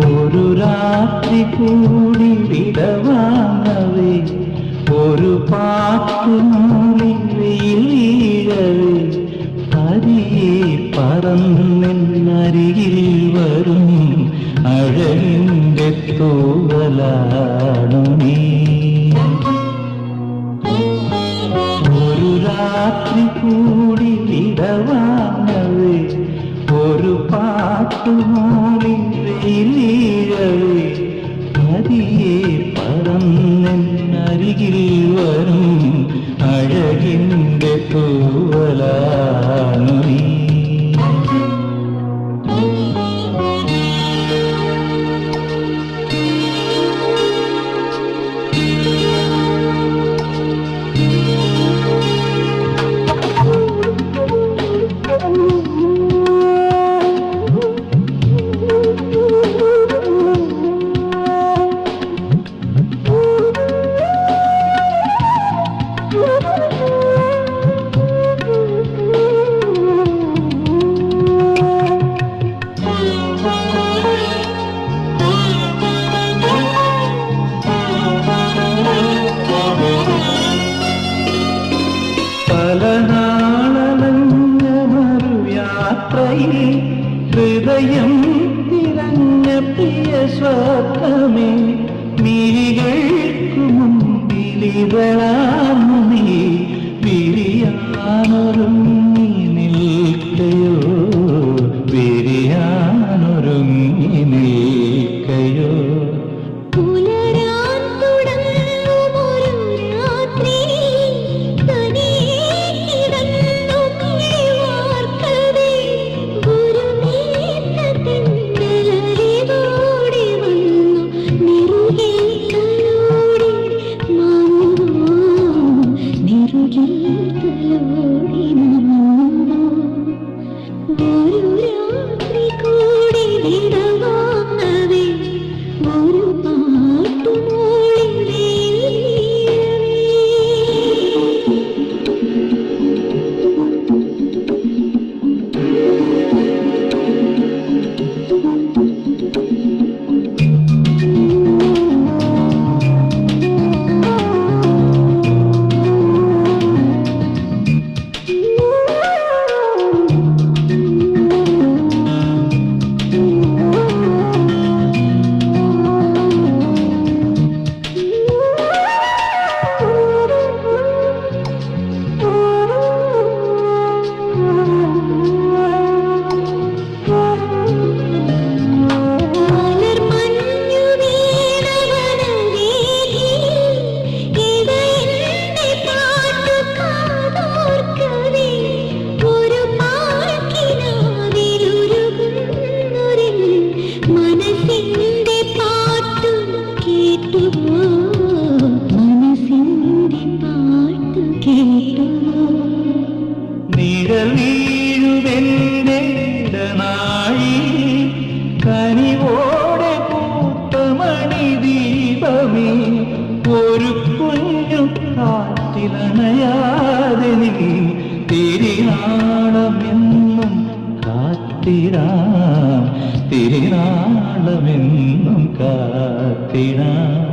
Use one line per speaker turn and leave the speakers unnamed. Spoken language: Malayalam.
ഒരു രാത്രി കൂടി വിടവാങ്ങവേ, ഒരു പാട്ടുമൂളി വീഴവേ, പതിയെ പറന്നെന്നരികിൽ വരും അഴകിൻ്റെ തൂവലാണു നീ. ഒരു രാത്രി കൂടി വിടവാങ്ങവേ, ഒരു പാട്ടുമൂളി വീഴവേ, പതിയെ പറന്നെന്നരികിൽ വരും അഴകിൻ്റെ തൂവലാണു നീ. ഹൃദയം തിരഞ്ഞ പ്രിയ സ്വർഗമേ, മിഴികൾക്കു മുമ്പിലിതളാമു നീ, വിരിയാനൊരുങ്ങി നിൽക്കയോ, വിരിയാനൊരുങ്ങി നിൽക്കയോ. കനിവോടെ പൂത്തമണി ദീപമേ, ഒരു കുഞ്ഞു കാറ്റിലണയാതെ നീ തിരിനാളമെന്നും കാത്തിടാം, തിരിനാളമെന്നും കാത്തിടാം.